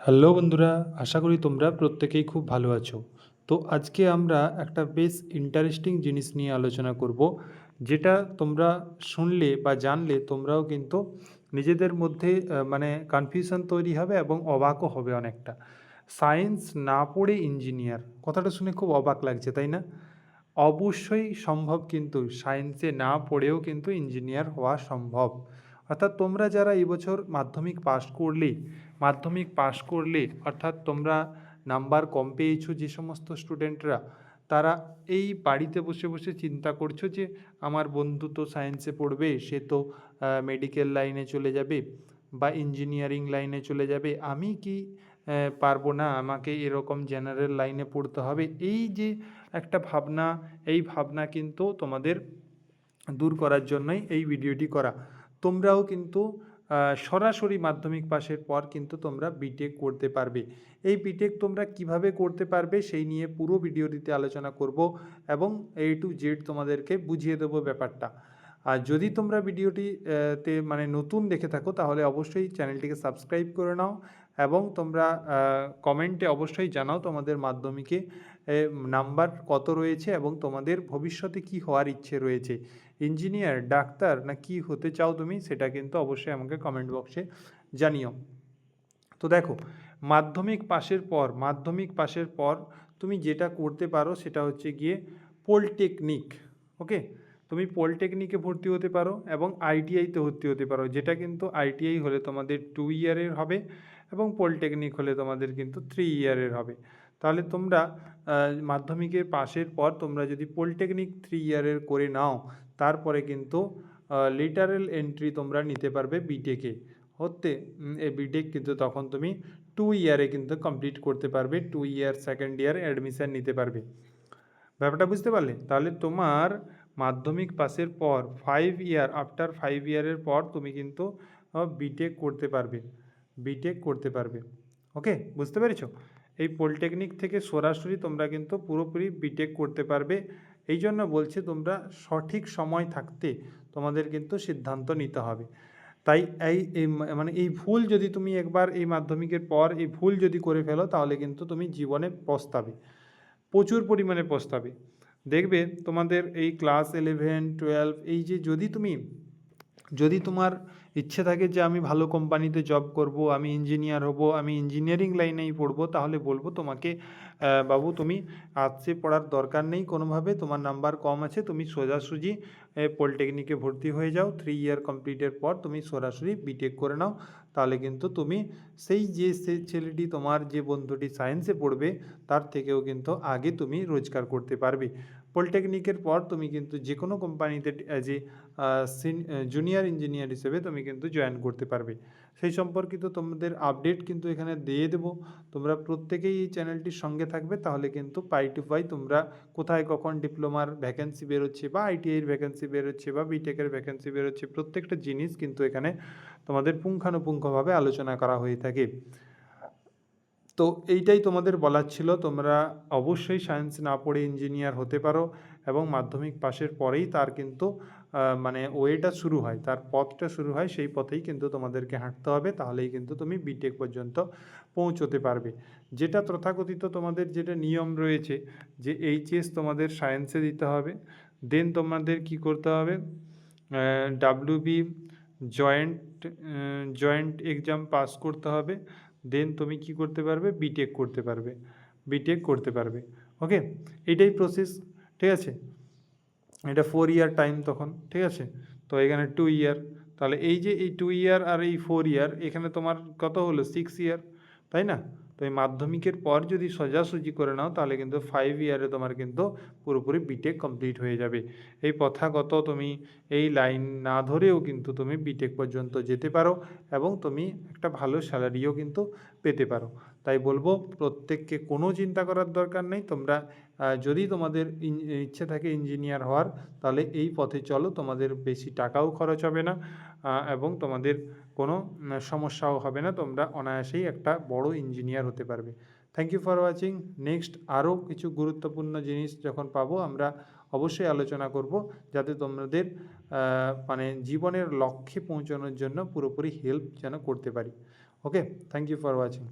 Hello বন্ধুরা, আশা করি তোমরা প্রত্যেকেই খুব ভালো আছো। তো আজকে আমরা একটা বেশ ইন্টারেস্টিং জিনিস নিয়ে আলোচনা করব, যেটা তোমরা শুনলে বা জানলে তোমরাও কিন্তু নিজেদের মধ্যে মানে কনফিউশন তৈরি হবে এবং অবাকও হবে অনেকটা। সায়েন্স না পড়ে ইঞ্জিনিয়ার, কথাটা শুনে খুব অবাক লাগছে তাই না? অবশ্যই সম্ভব, কিন্তু সায়েন্সে না পড়েও কিন্তু ইঞ্জিনিয়ার হওয়া সম্ভব। অর্থাৎ তোমরা যারা এবছর মাধ্যমিক পাশ করলে অর্থাৎ তোমরা নাম্বার কম পেয়েছো, যে সমস্ত স্টুডেন্টরা, তারা এই বাড়িতে বসে বসে চিন্তা করছো যে আমার বন্ধু তো সায়েন্সে পড়বে, সে তো মেডিকেল লাইনে চলে যাবে বা ইঞ্জিনিয়ারিং লাইনে চলে যাবে, আমি কি পারবো না, আমাকে এরকম জেনারেল লাইনে পড়তে হবে। এই যে একটা ভাবনা, এই ভাবনা কিন্তু তোমাদের দূর করার জন্যই এই ভিডিওটি করা। তোমরাও কিন্তু সরাসরি মাধ্যমিক পাশের পর কিন্তু তোমরা বিটেক করতে পারবে। এই বিটেক তোমরা কিভাবে করতে পারবে সেই নিয়ে পুরো ভিডিওটিতে আলোচনা করব এবং A to Z তোমাদেরকে বুঝিয়ে দেবো ব্যাপারটা। আর যদি তোমরা ভিডিওটি তে মানে নতুন দেখে থাকো, তাহলে অবশ্যই চ্যানেলটিকে সাবস্ক্রাইব করে নাও এবং তোমরা কমেন্টে অবশ্যই জানাও তোমাদের মাধ্যমিকে নাম্বার কত রয়েছে এবং তোমাদের ভবিষ্যতে কি হওয়ার ইচ্ছে রয়েছে, ইঞ্জিনিয়ার, ডাক্তার না কি হতে চাও তুমি, সেটা কিন্তু অবশ্যই আমাকে কমেন্ট বক্সে জানিও। তো দেখো, মাধ্যমিক পাশের পর তুমি যেটা করতে পারো সেটা হচ্ছে গিয়ে পলিটেকনিক। ওকে, তুমি পলিটেকনিকে ভর্তি হতে পারো এবং আইটিআইতে ভর্তি হতে পারো, যেটা কিন্তু আইটিআই হলে তোমাদের 2 ইয়ারের হবে এবং পলিটেকনিক হলে তোমাদের কিন্তু 3 ইয়ারের হবে। তাহলে তোমরা মাধ্যমিকের পাশের পর তোমরা যদি পলিটেকনিক 3 ইয়ারের করে নাও, তারপরে কিন্তু লিটারেল এন্ট্রি তোমরা নিতে পারবে বিটেকে হতে। এই বিটেক কিন্তু তখন তুমি 2 ইয়ারে কিন্তু কমপ্লিট করতে পারবে, 2 ইয়ার সেকেন্ড ইয়ার অ্যাডমিশান নিতে পারবে। ব্যাপারটা বুঝতে পারলে? তাহলে তোমার মাধ্যমিক পাসের পর 5 ইয়ার, আফটার 5 ইয়ারের পর তুমি কিন্তু বিটেক করতে পারবে। ওকে, বুঝতে পেরেছো? এই পলিটেকনিক থেকে সরাসরি তোমরা কিন্তু পুরোপুরি বিটেক করতে পারবে। এই জন্য বলছি, তোমরা সঠিক সময় থাকতে তোমাদের কিন্তু সিদ্ধান্ত নিতে হবে। তাই মানে এই ভুল যদি তুমি একবার এই মাধ্যমিকের পর এই ভুল যদি করে ফেলো, তাহলে কিন্তু তুমি জীবনে পস্তাবে, প্রচুর পরিমাণে পস্তাবে। দেখবে তোমাদের এই ক্লাস 11, 12, এই যে যদি তোমার ইচ্ছে থাকে যে আমি ভালো কোম্পানিতে জব করব, আমি ইঞ্জিনিয়ার হব, আমি ইঞ্জিনিয়ারিং লাইনেই পড়বো, তাহলে বলবো তোমাকে, বাবু তুমি আর্টসে পড়ার দরকার নেই কোনোভাবে, তোমার নাম্বার কম আছে, তুমি সোজাসুজি পলিটেকনিকে ভর্তি হয়ে যাও। 3 ইয়ার কমপ্লিটের পর তুমি সরাসরি বিটেক করে নাও। তাহলে কিন্তু তুমি সেই ছেলেটি, তোমার যে বন্ধুটি সায়েন্সে পড়বে, তার থেকেও কিন্তু আগে তুমি রোজগার করতে পারবে। পলিটেকনিকের পর তুমি কিন্তু যে কোনো কোম্পানিতে অ্যাজ এ জুনিয়র ইঞ্জিনিয়ার হিসেবে তুমি কিন্তু জয়েন করতে পারবে। সেই সম্পর্কিত তোমাদের আপডেট কিন্তু এখানে দিয়ে দেবো। তোমরা প্রত্যেকেই এই চ্যানেলটির সঙ্গে থাকবে, তাহলে কিন্তু পাই টু পাই তোমরা কোথায় কখন ডিপ্লোমার ভ্যাকেন্সি বেরোচ্ছে বা আইটিআইয়ের ভ্যাকেন্সি বেরোচ্ছে বা বিটেকের ভ্যাকেন্সি বেরোচ্ছে, প্রত্যেকটা জিনিস কিন্তু এখানে তোমাদের পুঙ্খানুপুঙ্খভাবে আলোচনা করা হয়ে থাকে। তো এইটাই তোমাদের বলার ছিল। তোমরা অবশ্যই সায়েন্স না পড়ে ইঞ্জিনিয়ার হতে পারো এবং মাধ্যমিক পাশের পরেই তার কিন্তু মানে ওয়েটা শুরু হয়, তার পথটা শুরু হয়, সেই পথেই কিন্তু তোমাদেরকে হাঁটতে হবে। তাহলেই কিন্তু তুমি বিটেক পর্যন্ত পৌঁছতে পারবে। যেটা তথাকথিত তোমাদের যেটা নিয়ম রয়েছে যে এইচএস তোমাদের সায়েন্সে দিতে হবে, দেন তোমাদের কি করতে হবে, ডাব্লিউবি জয়েন্ট এক্সাম পাস করতে হবে, দেন তুমি কি করতে পারবে, বিটেক করতে পারবে। ওকে, এটাই প্রসেস, ঠিক আছে? এটা 4 ইয়ার টাইম তখন, ঠিক আছে? তো এখানে 2 ইয়ার, তাহলে এই যে এই 2 ইয়ার আর এই 4 ইয়ার, এখানে তোমার কত হলো, 6 ইয়ার, তাই না? তো এই মাধ্যমিকের পর যদি সোজাসুজি করে নাও, তাহলে কিন্তু 5 ইয়ারে তোমার কিন্তু পুরোপুরি বিটেক কমপ্লিট হয়ে যাবে। এই প্রথাগত তুমি এই লাইন না ধরেও কিন্তু তুমি বিটেক পর্যন্ত যেতে পারো এবং তুমি একটা ভালো স্যালারিও কিন্তু পেতে পারো। তাই বলবো প্রত্যেককে কোনো চিন্তা করার দরকার নেই। তোমরা যদি তোমাদের ইচ্ছে থাকে ইঞ্জিনিয়ার হওয়ার, তাহলে এই পথে চলো, তোমাদের বেশি টাকাও খরচ হবে না এবং তোমাদের কোনো সমস্যাও হবে না, তোমরা অনায়াসেই একটা বড় ইঞ্জিনিয়ার হতে পারবে। Thank you for watching. Next আরও কিছু গুরুত্বপূর্ণ জিনিস যখন পাবো, আমরা অবশ্যই আলোচনা করব, যাতে তোমাদের মানে জীবনের লক্ষ্যে পৌঁছানোর জন্য পুরোপুরি হেল্প যেন করতে পারি। ওকে, থ্যাংক ইউ ফর ওয়াচিং।